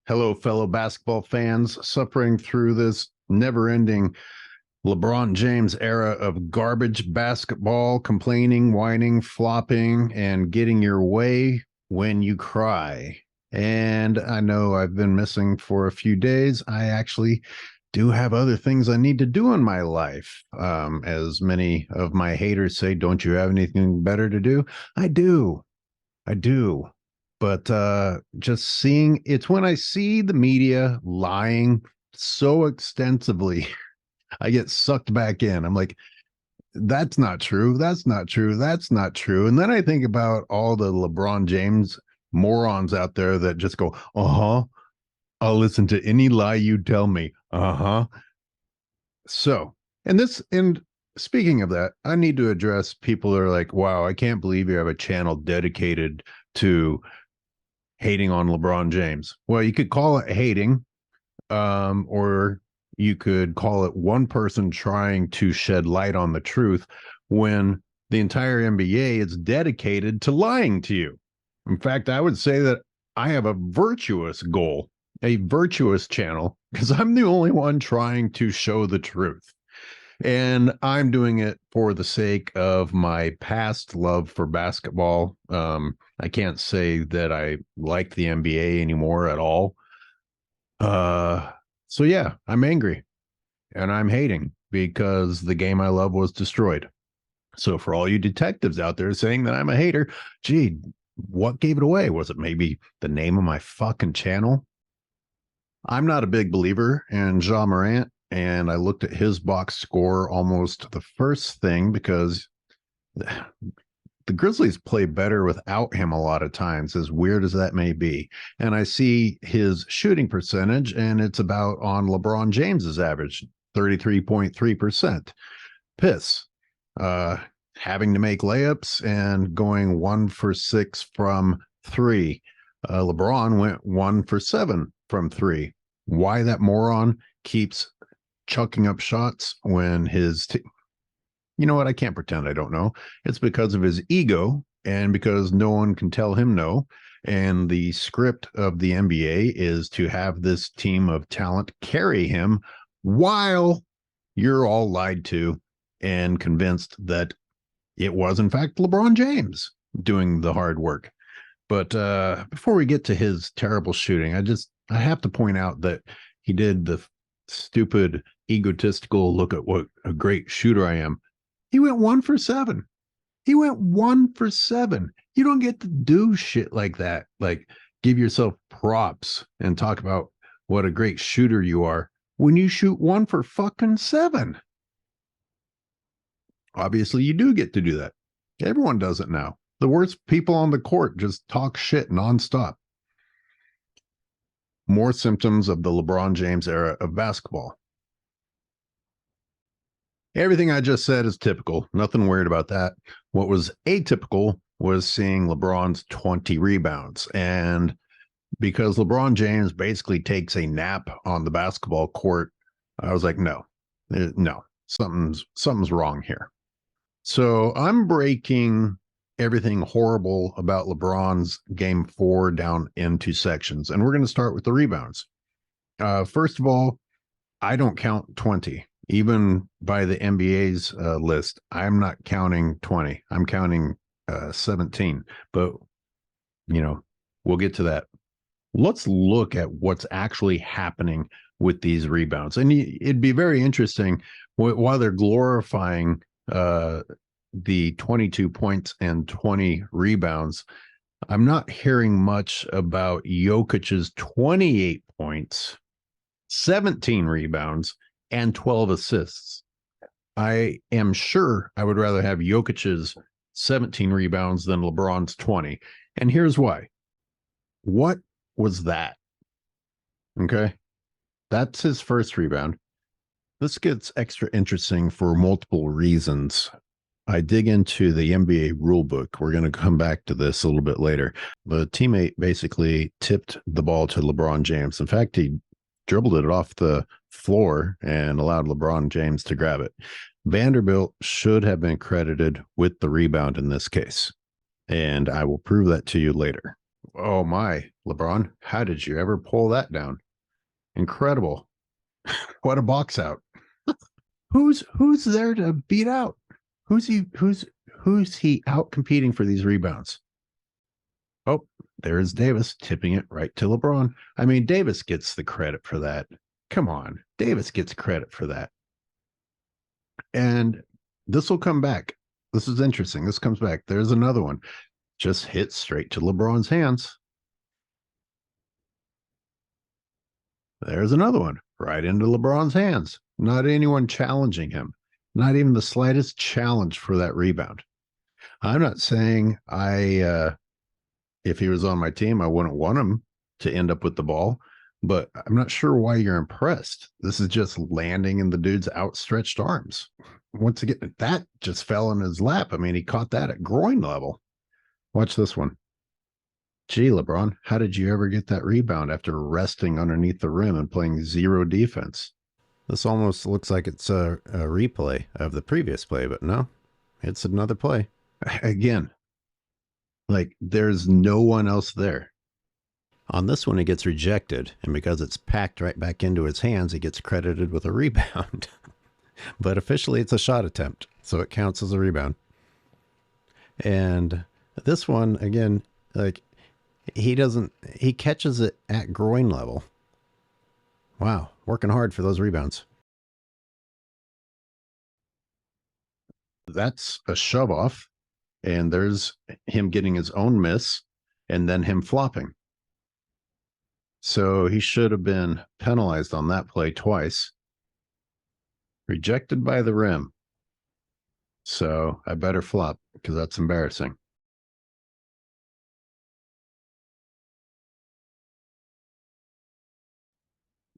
Hello, fellow basketball fans suffering through this never ending LeBron James era of garbage basketball, complaining, whining, flopping, and getting your way when you cry. And I know I've been missing for a few days. I actually do have other things I need to do in my life. As many of my haters say, don't you have anything better to do? I do. I do. But just seeing it's when I see the media lying so extensively, I get sucked back in. I'm like, that's not true. That's not true. That's not true. And then I think about all the LeBron James morons out there that just go, uh-huh, I'll listen to any lie you tell me. Uh-huh. So, and speaking of that, I need to address people that are like, wow, I can't believe you have a channel dedicated to hating on LeBron James. Well, you could call it hating, or you could call it one person trying to shed light on the truth when the entire NBA is dedicated to lying to you. In fact, I would say that I have a virtuous goal, a virtuous channel, because I'm the only one trying to show the truth. And I'm doing it for the sake of my past love for basketball. I can't say that I like the NBA anymore at all. So yeah, I'm angry and I'm hating because the game I love was destroyed. So for all you detectives out there saying that I'm a hater, gee, what gave it away? Was it maybe the name of my fucking channel? I'm not a big believer in Ja Morant, and I looked at his box score almost the first thing because the Grizzlies play better without him a lot of times, as weird as that may be. And I see his shooting percentage, and it's about on LeBron James's average, 33.3%. Piss. Having to make layups and going 1 for 6 from three. LeBron went 1 for 7 from three. Why that moron keeps chucking up shots when you know what? I can't pretend I don't know. It's because of his ego and because no one can tell him no. And the script of the NBA is to have this team of talent carry him while you're all lied to and convinced that it was, in fact, LeBron James doing the hard work. But before we get to his terrible shooting, I have to point out that he did the stupid, egotistical look at what a great shooter I am. He went 1 for 7. He went 1 for 7. You don't get to do shit like that. Like give yourself props and talk about what a great shooter you are when you shoot 1 for 7. Obviously, you do get to do that. Everyone does it now. The worst people on the court just talk shit nonstop. More symptoms of the LeBron James era of basketball. Everything I just said is typical. Nothing weird about that. What was atypical was seeing LeBron's 20 rebounds. And because LeBron James basically takes a nap on the basketball court, I was like, no, something's wrong here. So I'm breaking everything horrible about LeBron's game 4 down into sections. And we're going to start with the rebounds. First of all, I don't count 20. Even by the NBA's list, I'm not counting 20. I'm counting 17. But, we'll get to that. Let's look at what's actually happening with these rebounds. And it'd be very interesting while they're glorifying the 22 points and 20 rebounds. I'm not hearing much about Jokic's 28 points, 17 rebounds, and 12 assists. I am sure I would rather have Jokic's 17 rebounds than LeBron's 20. And here's why. What was that? Okay. That's his first rebound. This gets extra interesting for multiple reasons. I dig into the NBA rule book. We're going to come back to this a little bit later. The teammate basically tipped the ball to LeBron James. In fact, he dribbled it off the floor and allowed LeBron James to grab it. Vanderbilt should have been credited with the rebound in this case, and I will prove that to you later. Oh my, LeBron, how did you ever pull that down? Incredible. What a box out. Who's there to beat out? Who's he out competing for these rebounds? Oh, there's Davis tipping it right to LeBron. I mean, Davis gets the credit for that. Come on. Davis gets credit for that. And this will come back. This is interesting. This comes back. There's another one. Just hit straight to LeBron's hands. There's another one right into LeBron's hands. Not anyone challenging him. Not even the slightest challenge for that rebound. I'm not saying if he was on my team, I wouldn't want him to end up with the ball, but I'm not sure why you're impressed. This is just landing in the dude's outstretched arms. Once again, that just fell in his lap. I mean, he caught that at groin level. Watch this one. Gee, LeBron, how did you ever get that rebound after resting underneath the rim and playing zero defense? This almost looks like it's a replay of the previous play, but no, it's another play. Again, like there's no one else there. On this one, it gets rejected, and because it's packed right back into his hands, he gets credited with a rebound. But officially, it's a shot attempt, so it counts as a rebound. And this one, again, like he catches it at groin level. Wow, working hard for those rebounds. That's a shove off, and there's him getting his own miss, and then him flopping. So he should have been penalized on that play twice. Rejected by the rim. So I better flop because that's embarrassing.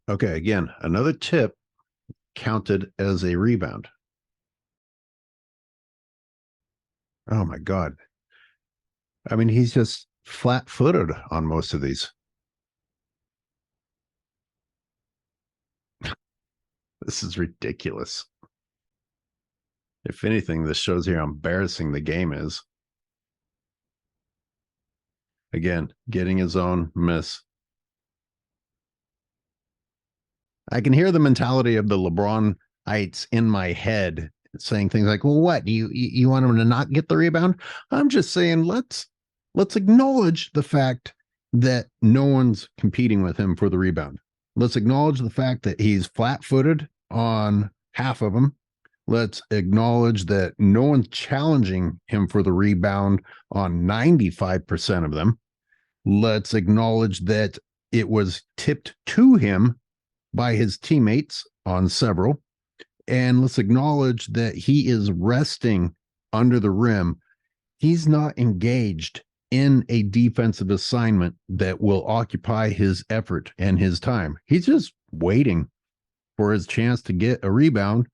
Okay, again, another tip counted as a rebound. Oh my God. I mean, he's just flat footed on most of these. This is ridiculous. If anything, this shows you how embarrassing the game is. Again, getting his own miss. I can hear the mentality of the LeBronites in my head saying things like, well, what, you want him to not get the rebound? I'm just saying, let's acknowledge the fact that no one's competing with him for the rebound. Let's acknowledge the fact that he's flat-footed on half of them. Let's acknowledge that no one's challenging him for the rebound on 95% of them. Let's acknowledge that it was tipped to him by his teammates on several. And let's acknowledge that he is resting under the rim. He's not engaged in a defensive assignment that will occupy his effort and his time. He's just waiting for his chance to get a rebound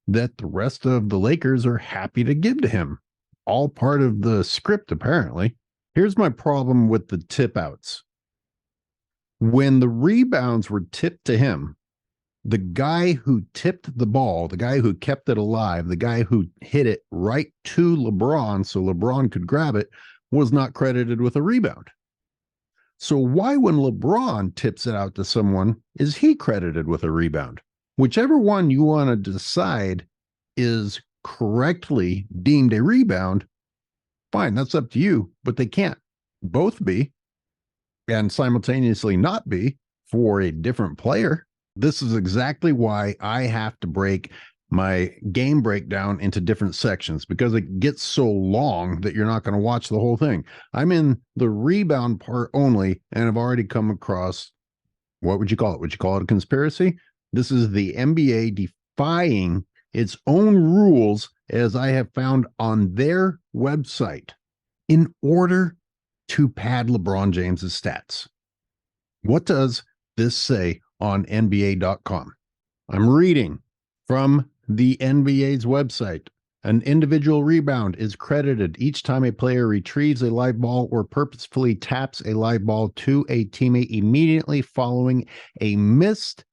that the rest of the Lakers are happy to give to him. All part of the script, apparently. Here's my problem with the tip outs. When the rebounds were tipped to him, the guy who tipped the ball, the guy who kept it alive, the guy who hit it right to LeBron so LeBron could grab it, was not credited with a rebound. So why, when LeBron tips it out to someone, is he credited with a rebound? Whichever one you want to decide is correctly deemed a rebound, fine, that's up to you, but they can't both be and simultaneously not be for a different player. This is exactly why I have to break my game breakdown into different sections, because it gets so long that you're not going to watch the whole thing. I'm in the rebound part only, and I've already come across, what would you call it? Would you call it a conspiracy? This is the NBA defying its own rules, as I have found on their website, in order to pad LeBron James's stats. What does this say on NBA.com? I'm reading from the NBA's website. An individual rebound is credited each time a player retrieves a live ball or purposefully taps a live ball to a teammate immediately following a missed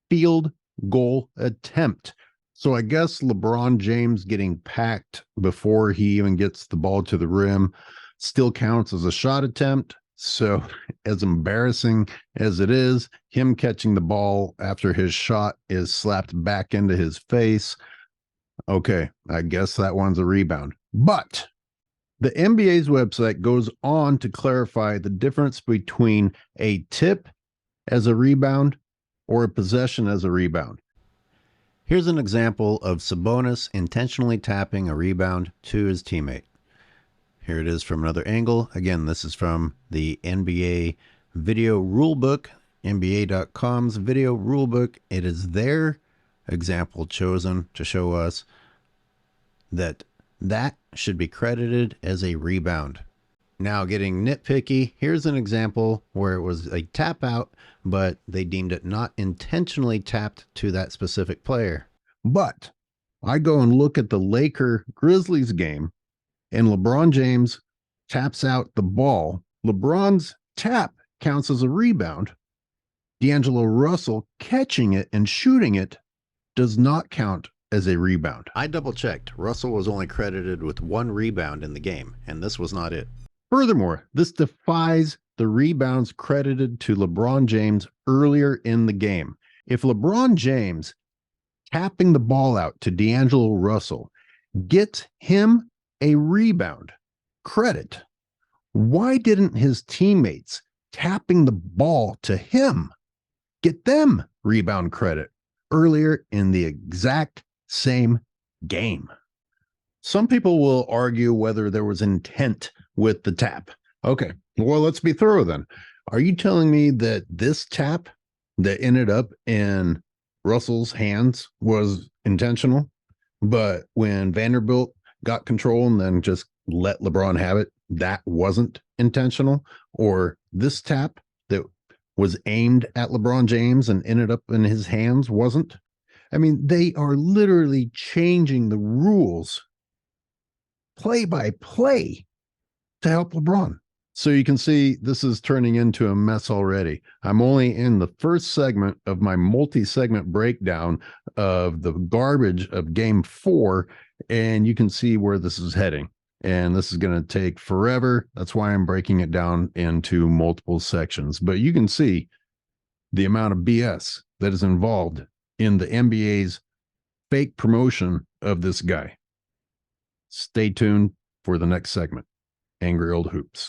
field goal attempt. So I guess LeBron James getting packed before he even gets the ball to the rim still counts as a shot attempt, So, as embarrassing as it is, him catching the ball after his shot is slapped back into his face. Okay, I guess that one's a rebound. But the NBA's website goes on to clarify the difference between a tip as a rebound or a possession as a rebound. Here's an example of Sabonis intentionally tapping a rebound to his teammate. Here it is from another angle. Again, this is from the NBA video rulebook, NBA.com's video rulebook. It is their example chosen to show us that should be credited as a rebound. Now, getting nitpicky, here's an example where it was a tap out, but they deemed it not intentionally tapped to that specific player. But I go and look at the Laker Grizzlies game, and LeBron James taps out the ball. LeBron's tap counts as a rebound. D'Angelo Russell catching it and shooting it does not count as a rebound. I double checked. Russell was only credited with 1 rebound in the game, and this was not it. Furthermore, this defies the rebounds credited to LeBron James earlier in the game. If LeBron James tapping the ball out to D'Angelo Russell gets him a rebound credit, why didn't his teammates tapping the ball to him get them rebound credit earlier in the exact same game? Some people will argue whether there was intent with the tap. Okay, well, let's be thorough then. Are you telling me that this tap that ended up in Russell's hands was intentional, but when Vanderbilt got control and then just let LeBron have it, that wasn't intentional? Or this tap that was aimed at LeBron James and ended up in his hands wasn't? I mean, they are literally changing the rules play by play to help LeBron. So you can see this is turning into a mess already. I'm only in the first segment of my multi-segment breakdown of the garbage of game 4, and you can see where this is heading. And this is going to take forever. That's why I'm breaking it down into multiple sections. But you can see the amount of BS that is involved in the NBA's fake promotion of this guy. Stay tuned for the next segment. Angry Old Hoops.